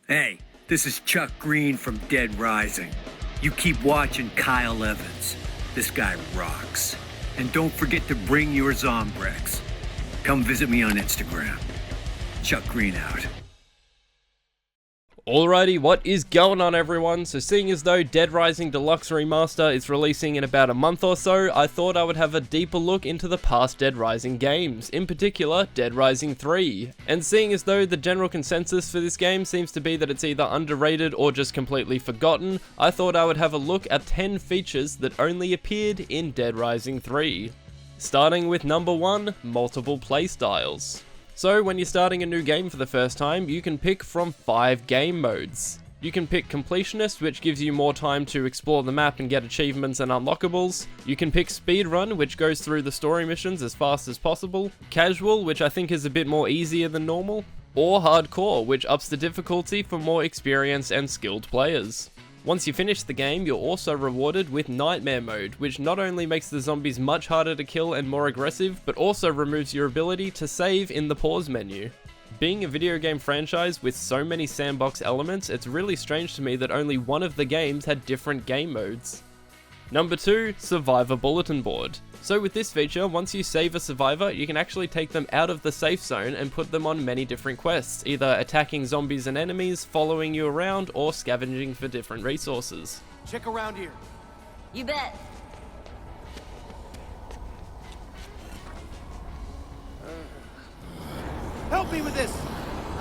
Hey, this is Chuck Green from Dead Rising. You keep watching Kyle Evans. This guy rocks. And don't forget to bring your Zombrex. Come visit me on Instagram. Chuck Green out. Alrighty, what is going on everyone? So seeing as though Dead Rising Deluxe Remaster is releasing in about a month or so, I thought I would have a deeper look into the past Dead Rising games, in particular Dead Rising 3. And seeing as though the general consensus for this game seems to be that it's either underrated or just completely forgotten, I thought I would have a look at 10 features that only appeared in Dead Rising 3. Starting with number 1, multiple playstyles. So when you're starting a new game for the first time, you can pick from 5 game modes. You can pick Completionist, which gives you more time to explore the map and get achievements and unlockables. You can pick Speedrun, which goes through the story missions as fast as possible. Casual, which I think is a bit more easier than normal. Or Hardcore, which ups the difficulty for more experienced and skilled players. Once you finish the game, you're also rewarded with Nightmare Mode, which not only makes the zombies much harder to kill and more aggressive, but also removes your ability to save in the pause menu. Being a video game franchise with so many sandbox elements, it's really strange to me that only one of the games had different game modes. Number 2, Survivor Bulletin Board. So with this feature, once you save a survivor, you can actually take them out of the safe zone and put them on many different quests, either attacking zombies and enemies, following you around, or scavenging for different resources. Check around here. You bet. Help me with this!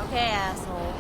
Okay, asshole.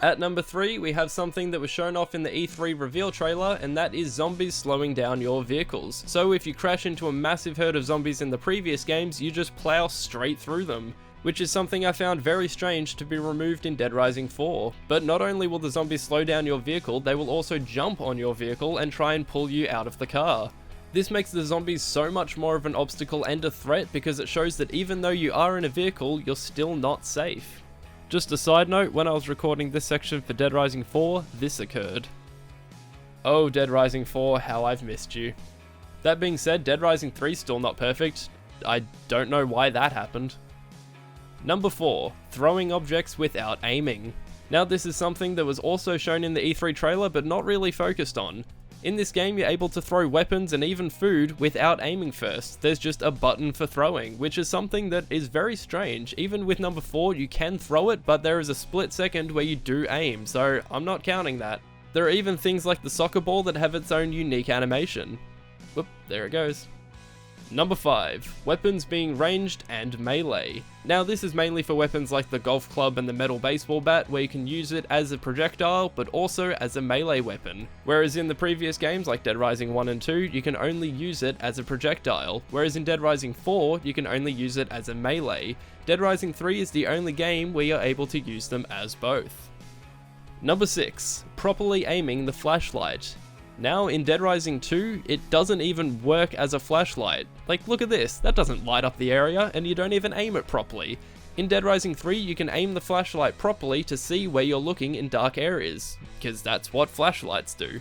At number 3, we have something that was shown off in the E3 reveal trailer, and that is zombies slowing down your vehicles. So if you crash into a massive herd of zombies in the previous games, you just plow straight through them, which is something I found very strange to be removed in Dead Rising 4. But not only will the zombies slow down your vehicle, they will also jump on your vehicle and try and pull you out of the car. This makes the zombies so much more of an obstacle and a threat because it shows that even though you are in a vehicle, you're still not safe. Just a side note, when I was recording this section for Dead Rising 4, this occurred. Oh, Dead Rising 4, how I've missed you. That being said, Dead Rising 3 is still not perfect. I don't know why that happened. Number 4, throwing objects without aiming. Now this is something that was also shown in the E3 trailer but not really focused on. In this game, you're able to throw weapons and even food without aiming first. There's just a button for throwing, which is something that is very strange. Even with number 4, you can throw it, but there is a split second where you do aim, so I'm not counting that. There are even things like the soccer ball that have its own unique animation. Whoop, there it goes. Number 5, weapons being ranged and melee. Now this is mainly for weapons like the golf club and the metal baseball bat, where you can use it as a projectile but also as a melee weapon. Whereas in the previous games like Dead Rising 1 and 2, you can only use it as a projectile, whereas in Dead Rising 4, you can only use it as a melee. Dead Rising 3 is the only game where you're able to use them as both. Number 6, properly aiming the flashlight. Now, in Dead Rising 2, it doesn't even work as a flashlight. Like, look at this, that doesn't light up the area, and you don't even aim it properly. In Dead Rising 3, you can aim the flashlight properly to see where you're looking in dark areas, because that's what flashlights do.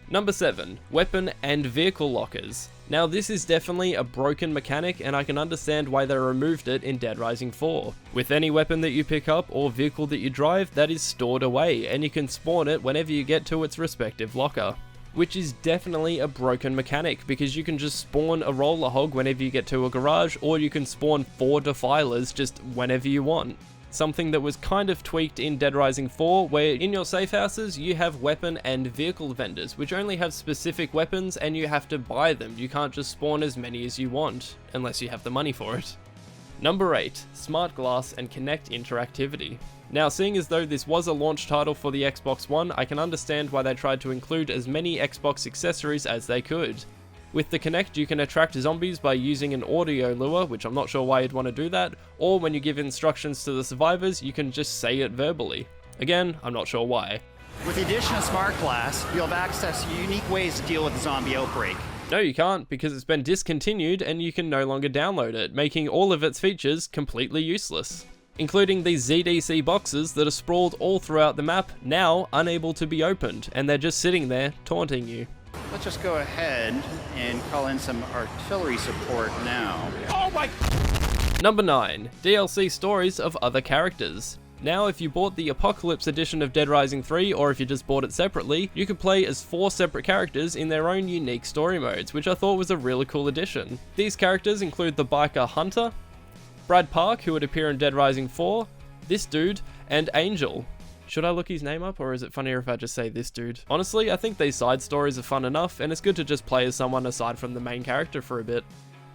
Number 7, weapon and vehicle lockers. Now this is definitely a broken mechanic, and I can understand why they removed it in Dead Rising 4. With any weapon that you pick up or vehicle that you drive, that is stored away, and you can spawn it whenever you get to its respective locker. Which is definitely a broken mechanic, because you can just spawn a roller hog whenever you get to a garage, or you can spawn 4 defilers just whenever you want. Something that was kind of tweaked in Dead Rising 4, where in your safe houses you have weapon and vehicle vendors, which only have specific weapons and you have to buy them. You can't just spawn as many as you want, unless you have the money for it. Number 8, Smart Glass and Kinect interactivity. Now, seeing as though this was a launch title for the Xbox One, I can understand why they tried to include as many Xbox accessories as they could. With the Kinect, you can attract zombies by using an audio lure, which I'm not sure why you'd want to do that, or when you give instructions to the survivors, you can just say it verbally. Again, I'm not sure why. With the addition of Smart Glass, you'll have access to unique ways to deal with the zombie outbreak. No, you can't, because it's been discontinued and you can no longer download it, making all of its features completely useless. Including these ZDC boxes that are sprawled all throughout the map, now unable to be opened, and they're just sitting there taunting you. Let's just go ahead and call in some artillery support now. Oh my... Number 9. DLC stories of other characters. Now, if you bought the Apocalypse edition of Dead Rising 3, or if you just bought it separately, you could play as 4 separate characters in their own unique story modes, which I thought was a really cool addition. These characters include the biker Hunter, Brad Park, who would appear in Dead Rising 4, this dude, and Angel. Should I look his name up, or is it funnier if I just say this dude? Honestly, I think these side stories are fun enough, and it's good to just play as someone aside from the main character for a bit.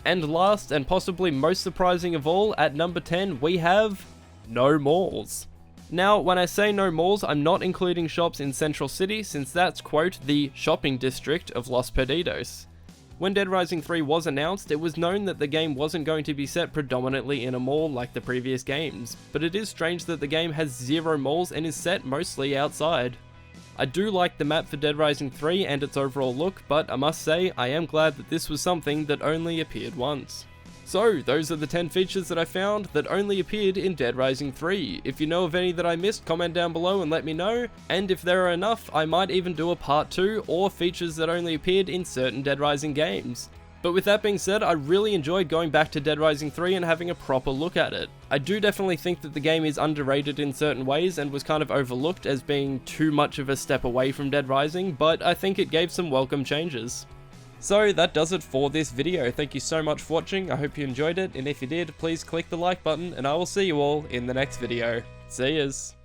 And last, and possibly most surprising of all, at number 10, we have no malls. Now, when I say no malls, I'm not including shops in Central City, since that's, quote, the shopping district of Los Perdidos. When Dead Rising 3 was announced, it was known that the game wasn't going to be set predominantly in a mall like the previous games, but it is strange that the game has 0 malls and is set mostly outside. I do like the map for Dead Rising 3 and its overall look, but I must say, I am glad that this was something that only appeared once. So, those are the 10 features that I found that only appeared in Dead Rising 3. If you know of any that I missed, comment down below and let me know, and if there are enough, I might even do a part 2, or features that only appeared in certain Dead Rising games. But with that being said, I really enjoyed going back to Dead Rising 3 and having a proper look at it. I do definitely think that the game is underrated in certain ways and was kind of overlooked as being too much of a step away from Dead Rising, but I think it gave some welcome changes. So that does it for this video. Thank you so much for watching, I hope you enjoyed it, and if you did, please click the like button, and I will see you all in the next video. See yas!